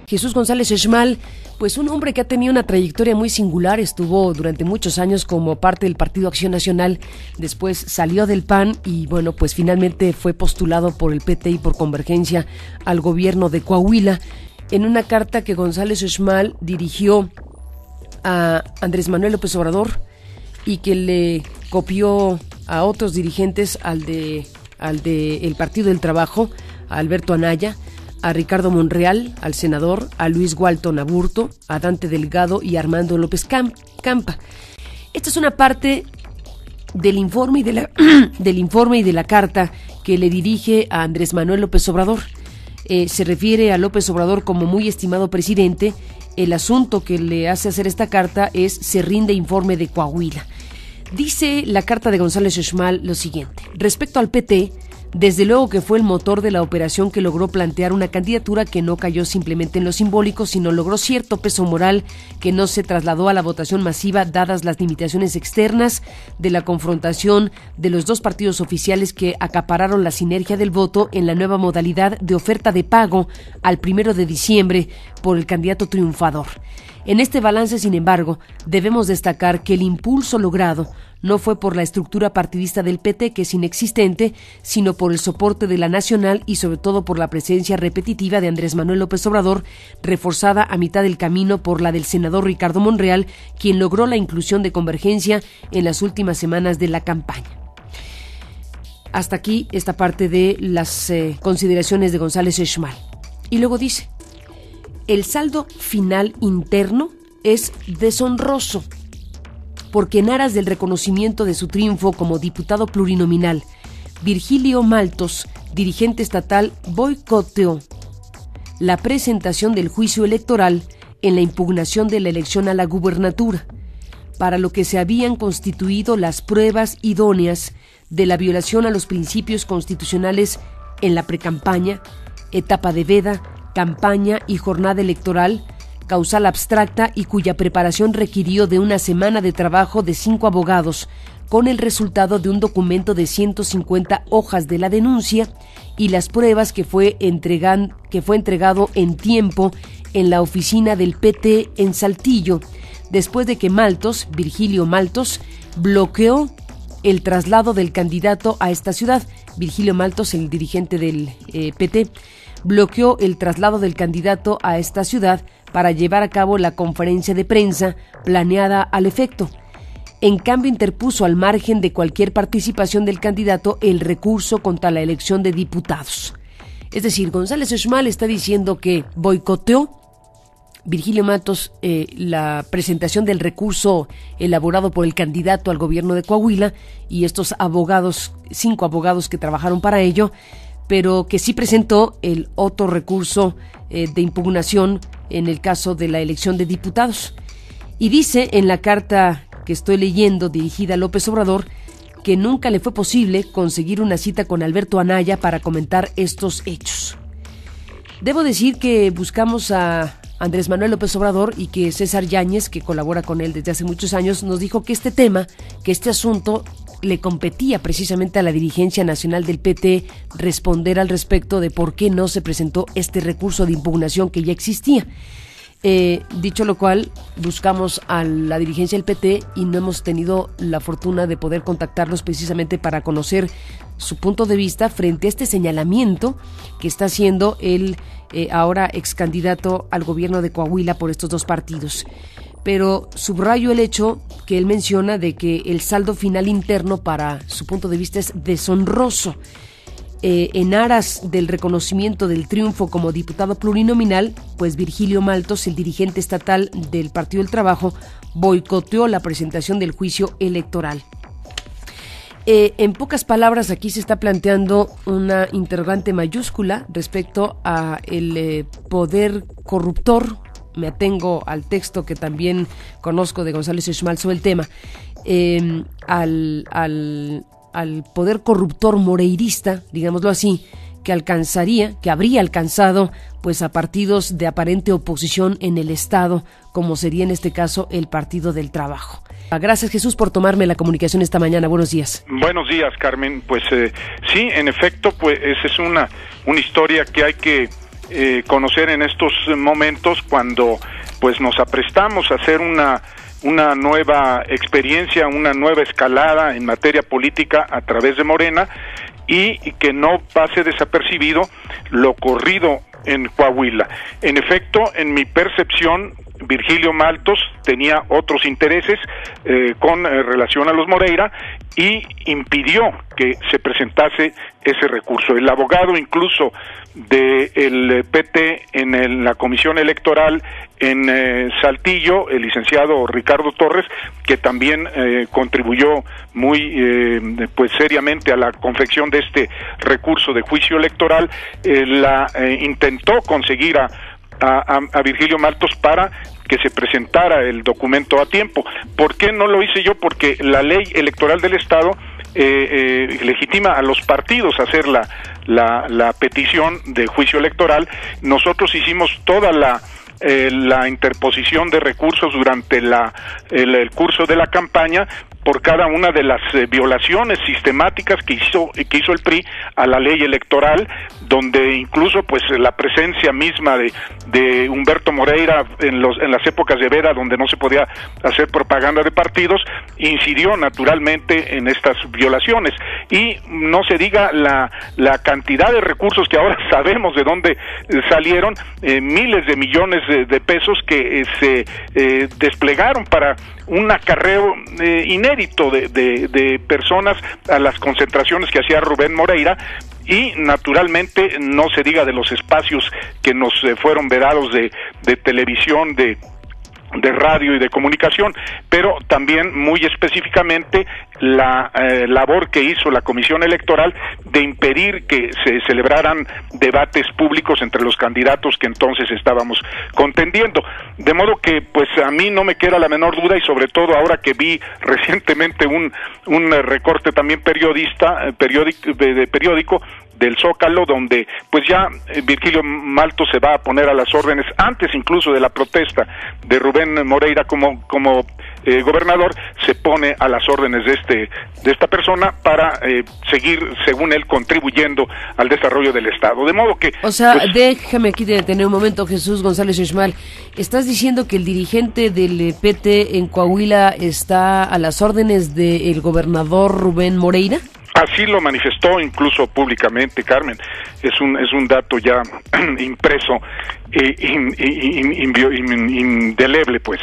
Jesús González Schmal, pues un hombre que ha tenido una trayectoria muy singular, estuvo durante muchos años como parte del Partido Acción Nacional, después salió del PAN y bueno, pues finalmente fue postulado por el PT y por Convergencia al gobierno de Coahuila. En una carta que González Schmal dirigió a Andrés Manuel López Obrador y que le copió a otros dirigentes, al de el Partido del Trabajo, a Alberto Anaya, a Ricardo Monreal, al senador, a Luis Walton Aburto, a Dante Delgado y a Armando López Campa. Esta es una parte del informe y de la carta que le dirige a Andrés Manuel López Obrador. Se refiere a López Obrador como muy estimado presidente. El asunto que le hace hacer esta carta es: se rinde informe de Coahuila. Dice la carta de González Schmal lo siguiente: respecto al PT, desde luego que fue el motor de la operación que logró plantear una candidatura que no cayó simplemente en lo simbólico, sino logró cierto peso moral que no se trasladó a la votación masiva dadas las limitaciones externas de la confrontación de los dos partidos oficiales que acapararon la sinergia del voto en la nueva modalidad de oferta de pago al 1 de diciembre por el candidato triunfador. En este balance, sin embargo, debemos destacar que el impulso logrado no fue por la estructura partidista del PT, que es inexistente, sino por el soporte de la Nacional y sobre todo por la presencia repetitiva de Andrés Manuel López Obrador, reforzada a mitad del camino por la del senador Ricardo Monreal, quien logró la inclusión de Convergencia en las últimas semanas de la campaña. Hasta aquí esta parte de las consideraciones de González Schmal. Y luego dice: el saldo final interno es deshonroso, porque en aras del reconocimiento de su triunfo como diputado plurinominal, Virgilio Maltos, dirigente estatal, boicoteó la presentación del juicio electoral en la impugnación de la elección a la gubernatura, para lo que se habían constituido las pruebas idóneas de la violación a los principios constitucionales en la precampaña, etapa de veda, campaña y jornada electoral, causal abstracta y cuya preparación requirió de una semana de trabajo de 5 abogados, con el resultado de un documento de 150 hojas de la denuncia y las pruebas que fue entregado en tiempo en la oficina del PT en Saltillo, después de que Virgilio Maltos, bloqueó el traslado del candidato a esta ciudad. Virgilio Maltos, el dirigente del PT, bloqueó el traslado del candidato a esta ciudad para llevar a cabo la conferencia de prensa planeada al efecto. En cambio, interpuso al margen de cualquier participación del candidato el recurso contra la elección de diputados. Es decir, González Schmal está diciendo que boicoteó Virgilio Maltos la presentación del recurso elaborado por el candidato al gobierno de Coahuila y estos abogados, 5 abogados que trabajaron para ello, pero que sí presentó el otro recurso de impugnación en el caso de la elección de diputados. Y dice en la carta que estoy leyendo, dirigida a López Obrador, que nunca le fue posible conseguir una cita con Alberto Anaya para comentar estos hechos. Debo decir que buscamos a Andrés Manuel López Obrador y que César Yáñez, que colabora con él desde hace muchos años, nos dijo que este asunto le competía precisamente a la dirigencia nacional del PT responder al respecto de por qué no se presentó este recurso de impugnación que ya existía. Dicho lo cual, buscamos a la dirigencia del PT y no hemos tenido la fortuna de poder contactarlos precisamente para conocer su punto de vista frente a este señalamiento que está haciendo el ahora ex candidato al gobierno de Coahuila por estos dos partidos. Pero subrayo el hecho que él menciona de que el saldo final interno para su punto de vista es deshonroso. En aras del reconocimiento del triunfo como diputado plurinominal, pues Virgilio Maltos, el dirigente estatal del Partido del Trabajo, boicoteó la presentación del juicio electoral. En pocas palabras, aquí se está planteando una interrogante mayúscula respecto a el poder corruptor. Me atengo al texto que también conozco de González Schmal sobre el tema, al poder corruptor moreirista, digámoslo así, que habría alcanzado pues a partidos de aparente oposición en el Estado, como sería en este caso el Partido del Trabajo. Gracias, Jesús, por tomarme la comunicación esta mañana. Buenos días. Buenos días, Carmen. Pues sí, en efecto, pues esa es una historia que hay que conocer en estos momentos cuando pues nos aprestamos a hacer una nueva experiencia, una nueva escalada en materia política a través de Morena, y que no pase desapercibido lo ocurrido en Coahuila. En efecto, en mi percepción, Virgilio Maltos tenía otros intereses con relación a los Moreira y impidió que se presentase ese recurso. El abogado incluso del PT en la comisión electoral en Saltillo, el licenciado Ricardo Torres, que también contribuyó muy pues seriamente a la confección de este recurso de juicio electoral, intentó conseguir a Virgilio Maltos para que se presentara el documento a tiempo. ¿Por qué no lo hice yo? Porque la ley electoral del Estado legitima a los partidos a hacer la petición de juicio electoral. Nosotros hicimos toda la interposición de recursos durante el curso de la campaña por cada una de las violaciones sistemáticas que hizo el PRI a la ley electoral, donde incluso pues la presencia misma de Humberto Moreira en las épocas de Vera, donde no se podía hacer propaganda de partidos, incidió naturalmente en estas violaciones. Y no se diga la cantidad de recursos que ahora sabemos de dónde salieron, miles de millones de pesos que se desplegaron para un acarreo inédito de personas a las concentraciones que hacía Rubén Moreira, y naturalmente no se diga de los espacios que nos fueron vedados de televisión, de radio y de comunicación, pero también muy específicamente la labor que hizo la Comisión Electoral de impedir que se celebraran debates públicos entre los candidatos que entonces estábamos contendiendo. De modo que pues a mí no me queda la menor duda, y sobre todo ahora que vi recientemente un recorte también periódico del Zócalo, donde pues ya Virgilio Maltos se va a poner a las órdenes, antes incluso de la protesta de Rubén Moreira como gobernador, se pone a las órdenes de esta persona para seguir, según él, contribuyendo al desarrollo del Estado. De modo que... O sea, pues, déjame aquí detener un momento, Jesús González Uxmal. ¿Estás diciendo que el dirigente del PT en Coahuila está a las órdenes del gobernador Rubén Moreira? Así lo manifestó incluso públicamente, Carmen. Es un dato ya impreso, indeleble, pues.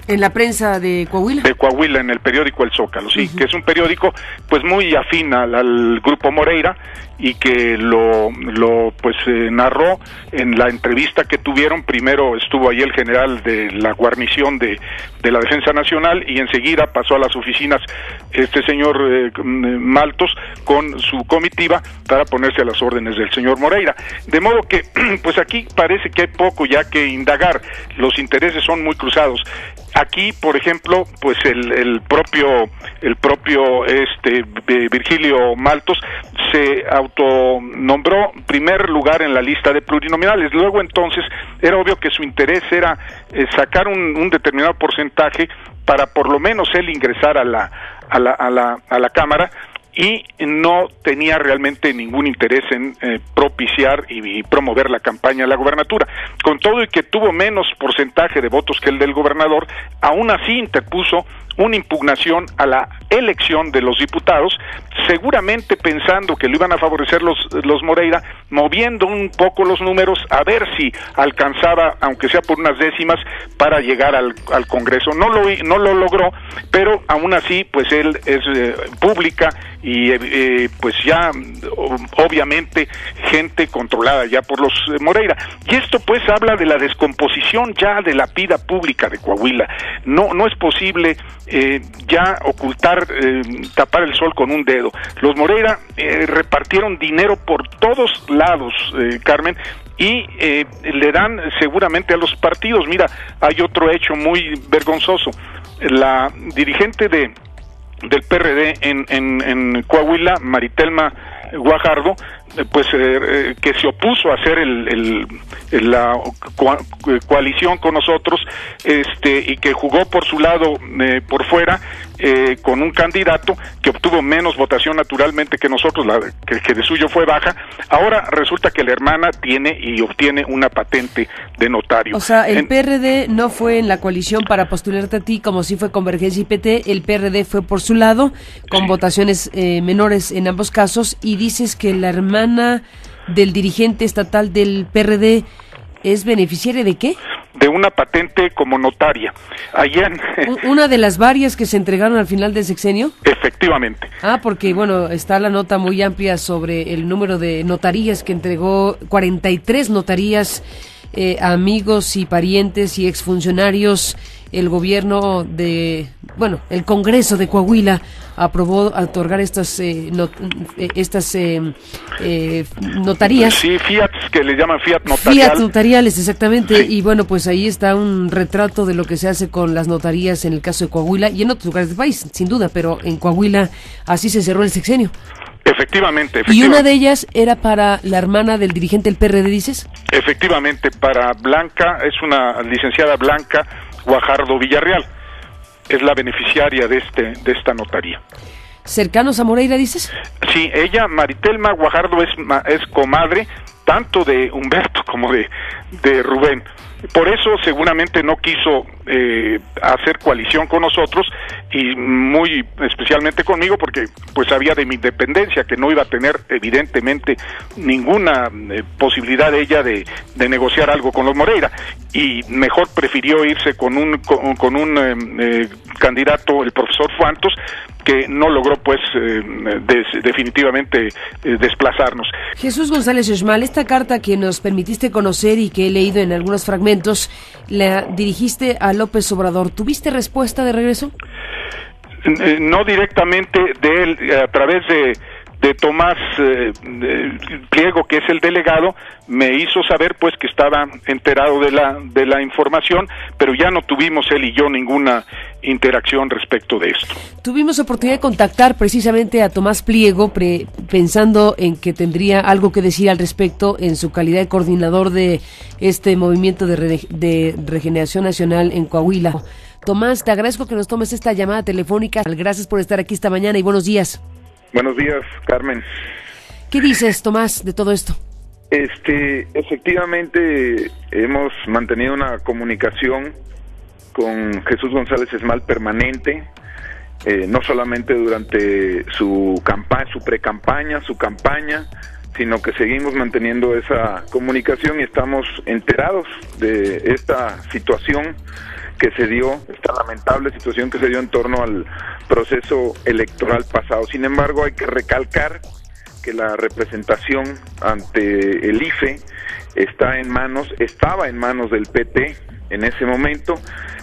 ¿En la prensa de Coahuila? De Coahuila, en el periódico El Zócalo, sí, que es un periódico pues muy afín al grupo Moreira, y que lo narró en la entrevista que tuvieron. Primero estuvo ahí el general de la guarnición de la Defensa Nacional, y enseguida pasó a las oficinas este señor Maltos con su comitiva para ponerse a las órdenes del señor Moreira. De modo que pues aquí parece que hay poco ya que indagar, los intereses son muy cruzados. Aquí, por ejemplo, pues el propio Virgilio Maltos se autonombró primer lugar en la lista de plurinominales. Luego entonces era obvio que su interés era sacar un determinado porcentaje para por lo menos él ingresar a la Cámara, y no tenía realmente ningún interés en propiciar y promover la campaña a la gubernatura. Con todo y que tuvo menos porcentaje de votos que el del gobernador, aún así interpuso una impugnación a la elección de los diputados, seguramente pensando que lo iban a favorecer los Moreira, moviendo un poco los números a ver si alcanzaba, aunque sea por unas décimas, para llegar al Congreso. No lo logró, pero aún así pues él es pública y pues ya obviamente gente controlada ya por los Moreira, y esto pues habla de la descomposición ya de la vida pública de Coahuila. No es posible ya ocultar, tapar el sol con un dedo. Los Moreira repartieron dinero por todos lados, Carmen, y le dan seguramente a los partidos. Mira, hay otro hecho muy vergonzoso. La dirigente del PRD en Coahuila, Maritelma Guajardo, pues que se opuso a hacer la coalición con nosotros, y que jugó por su lado por fuera, con un candidato que obtuvo menos votación naturalmente que nosotros, que de suyo fue baja. Ahora resulta que la hermana tiene y obtiene una patente de notario. O sea, el PRD no fue en la coalición para postularte a ti, como si fue Convergencia y PT, el PRD fue por su lado, con votaciones menores en ambos casos, y dices que la hermana del dirigente estatal del PRD es beneficiaria ¿de qué? De una patente como notaria. Allá ¿Una de las varias que se entregaron al final del sexenio? Efectivamente. Porque bueno, está la nota muy amplia sobre el número de notarías que entregó, 43 notarías a amigos y parientes y exfuncionarios. El gobierno el Congreso de Coahuila aprobó otorgar estas notarías. Sí, fiats, que le llaman fiat notarial. Fiat notariales, exactamente. Sí. Y bueno, pues ahí está un retrato de lo que se hace con las notarías en el caso de Coahuila y en otros lugares del país, sin duda, pero en Coahuila así se cerró el sexenio. Efectivamente. Y una de ellas era para la hermana del dirigente del PRD, ¿dices? Efectivamente, para Blanca, es una licenciada Blanca Guajardo Villarreal, es la beneficiaria de esta notaría. ¿Cercanos a Moreira, dices? Sí, ella, Maritelma Guajardo, es comadre tanto de Humberto como de Rubén. Por eso seguramente no quiso hacer coalición con nosotros, y muy especialmente conmigo, porque pues sabía de mi independencia, que no iba a tener evidentemente ninguna posibilidad de ella de negociar algo con los Moreira, y mejor prefirió irse con un candidato, el profesor Fuantos, que no logró pues definitivamente desplazarnos. Jesús González Uxmal, esta carta que nos permitiste conocer y que he leído en algunos fragmentos, la dirigiste a López Obrador. ¿Tuviste respuesta de regreso? No directamente de él, a través de Tomás Pliego, que es el delegado, me hizo saber pues que estaba enterado de la información, pero ya no tuvimos él y yo ninguna interacción respecto de esto. Tuvimos oportunidad de contactar precisamente a Tomás Pliego, pensando en que tendría algo que decir al respecto en su calidad de coordinador de este movimiento de regeneración nacional en Coahuila. Tomás, te agradezco que nos tomes esta llamada telefónica. Gracias por estar aquí esta mañana y buenos días. Buenos días, Carmen. ¿Qué dices, Tomás, de todo esto? Efectivamente, hemos mantenido una comunicación con Jesús González Uxmal permanente, no solamente durante su campaña, su pre-campaña, su campaña, sino que seguimos manteniendo esa comunicación y estamos enterados de esta situación que se dio, esta lamentable situación que se dio en torno al proceso electoral pasado. Sin embargo, hay que recalcar que la representación ante el IFE estaba en manos del PT en ese momento.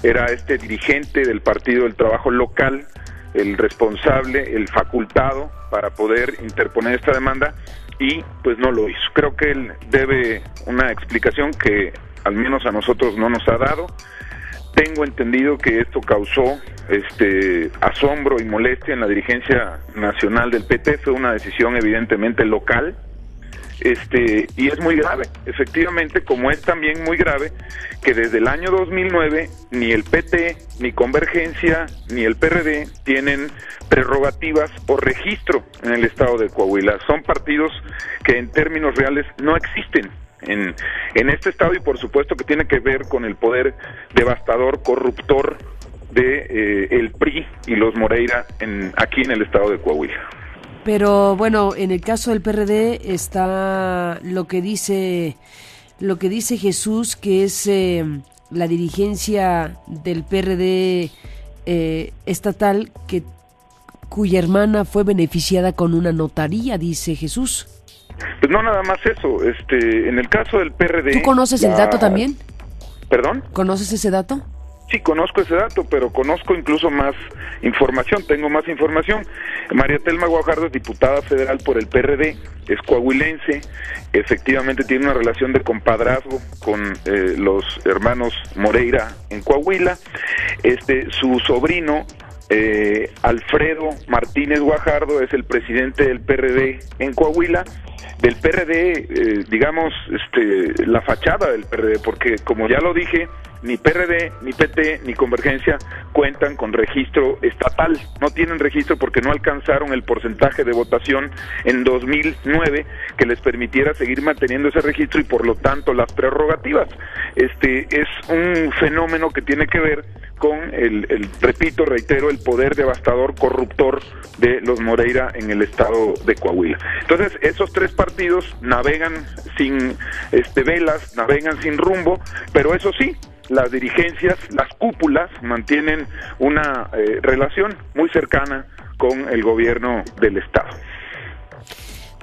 Era este dirigente del Partido del Trabajo local el responsable, el facultado para poder interponer esta demanda, y pues no lo hizo. Creo que él debe una explicación que al menos a nosotros no nos ha dado. Tengo entendido que esto causó asombro y molestia en la dirigencia nacional del PT. Fue una decisión evidentemente local, y es muy grave, efectivamente, como es también muy grave que desde el año 2009 ni el PT, ni Convergencia, ni el PRD tienen prerrogativas o registro en el estado de Coahuila. Son partidos que en términos reales no existen en este estado, y por supuesto que tiene que ver con el poder devastador, corruptor de el PRI y los Moreira aquí en el estado de Coahuila. Pero bueno, en el caso del PRD está lo que dice Jesús, que es la dirigencia del PRD estatal, cuya hermana fue beneficiada con una notaría, dice Jesús. Pues no nada más eso, en el caso del PRD... ¿Tú conoces el dato también? ¿Perdón? ¿Conoces ese dato? Sí, conozco ese dato, pero conozco incluso más información, tengo más información. María Telma Guajardo es diputada federal por el PRD, es coahuilense, efectivamente tiene una relación de compadrazgo con los hermanos Moreira en Coahuila. Su sobrino, Alfredo Martínez Guajardo, es el presidente del PRD en Coahuila. Del PRD, digamos, la fachada del PRD, porque como ya lo dije, ni PRD, ni PT, ni Convergencia cuentan con registro estatal. No tienen registro porque no alcanzaron el porcentaje de votación en 2009 que les permitiera seguir manteniendo ese registro y por lo tanto las prerrogativas. Es un fenómeno que tiene que ver con repito, reitero, el poder devastador, corruptor de los Moreira en el estado de Coahuila. Entonces, esos tres partidos navegan sin velas, navegan sin rumbo, pero eso sí, las dirigencias, las cúpulas mantienen una relación muy cercana con el gobierno del estado.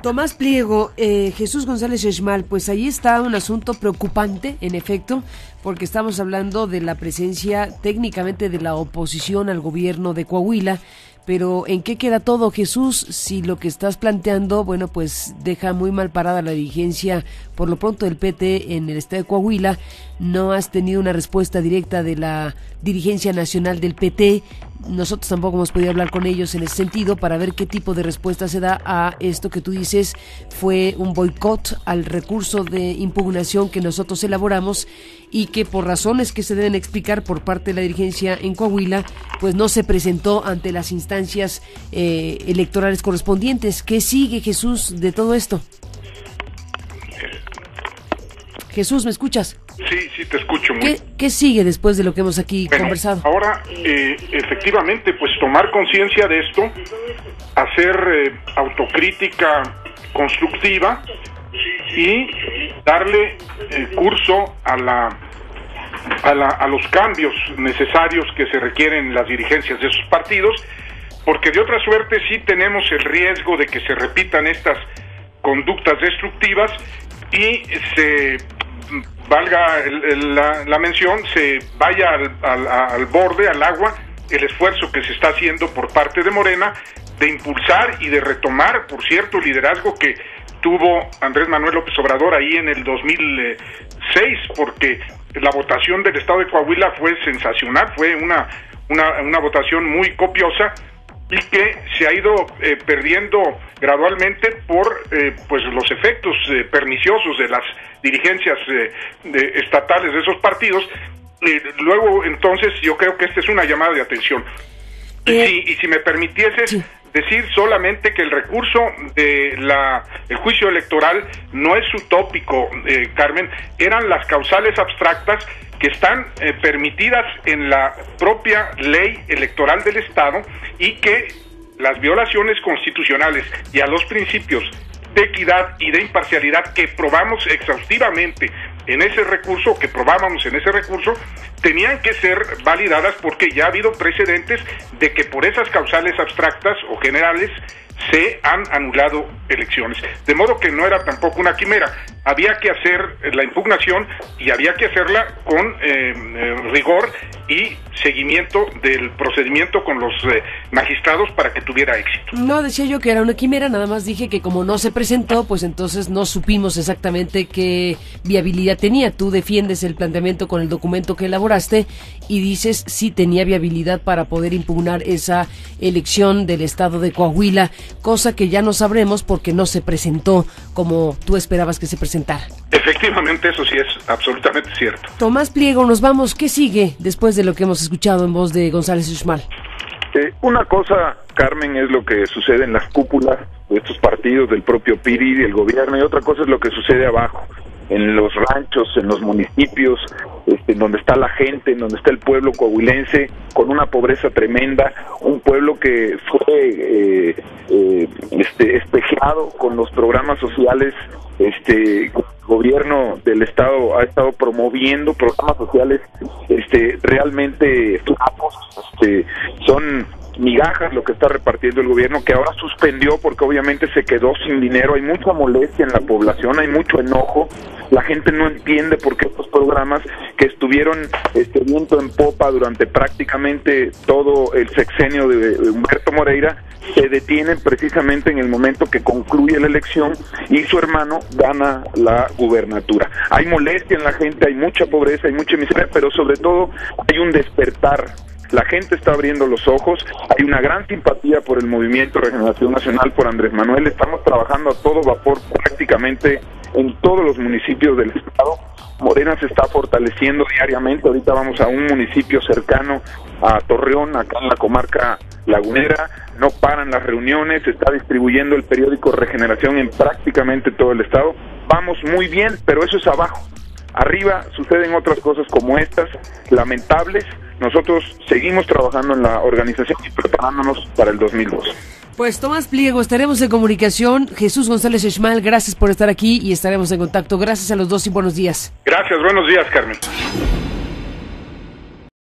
Tomás Pliego, Jesús González Esmal, pues ahí está un asunto preocupante, en efecto, porque estamos hablando de la presencia técnicamente de la oposición al gobierno de Coahuila, pero ¿en qué queda todo, Jesús? Si lo que estás planteando, bueno, pues deja muy mal parada la dirigencia, por lo pronto del PT en el estado de Coahuila, no has tenido una respuesta directa de la dirigencia nacional del PT, nosotros tampoco hemos podido hablar con ellos en ese sentido para ver qué tipo de respuesta se da a esto que tú dices fue un boicot al recurso de impugnación que nosotros elaboramos y que por razones que se deben explicar por parte de la dirigencia en Coahuila, pues no se presentó ante las instancias electorales correspondientes. ¿Qué sigue, Jesús, de todo esto? Jesús, ¿me escuchas? Sí, te escucho. ¿Qué sigue después de lo que hemos aquí conversado? Ahora, efectivamente, pues tomar conciencia de esto, hacer autocrítica constructiva y darle curso a los cambios necesarios que se requieren en las dirigencias de esos partidos, porque de otra suerte sí tenemos el riesgo de que se repitan estas conductas destructivas y se valga la mención, se vaya al borde, al agua, el esfuerzo que se está haciendo por parte de Morena de impulsar y de retomar, por cierto, el liderazgo que tuvo Andrés Manuel López Obrador ahí en el 2006, porque la votación del estado de Coahuila fue sensacional, fue una votación muy copiosa y que se ha ido perdiendo gradualmente por pues los efectos perniciosos de las dirigencias estatales de esos partidos. Luego, entonces, yo creo que esta es una llamada de atención. Y si me permitieses decir solamente que el recurso de el juicio electoral no es utópico, Carmen, eran las causales abstractas que están permitidas en la propia ley electoral del Estado y que las violaciones constitucionales y a los principios de equidad y de imparcialidad que probamos exhaustivamente en ese recurso, tenían que ser validadas porque ya ha habido precedentes de que por esas causales abstractas o generales se han anulado elecciones. De modo que no era tampoco una quimera. Había que hacer la impugnación y había que hacerla con rigor y seguimiento del procedimiento con los magistrados para que tuviera éxito. No decía yo que era una quimera, nada más dije que como no se presentó, pues entonces no supimos exactamente qué viabilidad tenía. Tú defiendes el planteamiento con el documento que elaboraste y dices sí tenía viabilidad para poder impugnar esa elección del estado de Coahuila, cosa que ya no sabremos porque no se presentó como tú esperabas que se presentara. Efectivamente, eso sí es absolutamente cierto. Tomás Pliego, nos vamos. ¿Qué sigue después de lo que hemos escuchado en voz de González Esmal? Una cosa, Carmen, es lo que sucede en las cúpulas de estos partidos, del propio PRI y del gobierno, y otra cosa es lo que sucede abajo, en los ranchos, en los municipios, en donde está la gente, en donde está el pueblo coahuilense, con una pobreza tremenda, un pueblo que fue espejeado con los programas sociales. El gobierno del estado ha estado promoviendo programas sociales realmente flacos, son migajas lo que está repartiendo el gobierno, que ahora suspendió porque obviamente se quedó sin dinero. Hay mucha molestia en la población, hay mucho enojo, la gente no entiende por qué estos programas que estuvieron viento en popa durante prácticamente todo el sexenio de Humberto Moreira se detienen precisamente en el momento que concluye la elección y su hermano gana la gubernatura. Hay molestia en la gente, hay mucha pobreza, hay mucha miseria, pero sobre todo hay un despertar. La gente está abriendo los ojos, hay una gran simpatía por el Movimiento de Regeneración Nacional, por Andrés Manuel. Estamos trabajando a todo vapor prácticamente en todos los municipios del estado. Morena se está fortaleciendo diariamente. Ahorita vamos a un municipio cercano a Torreón, acá en la comarca lagunera. No paran las reuniones, se está distribuyendo el periódico Regeneración en prácticamente todo el estado. Vamos muy bien, pero eso es abajo. Arriba suceden otras cosas como estas, lamentables. Nosotros seguimos trabajando en la organización y preparándonos para el 2002. Pues Tomás Pliego, estaremos en comunicación. Jesús González Esmal, gracias por estar aquí y estaremos en contacto. Gracias a los dos y buenos días. Gracias, buenos días, Carmen.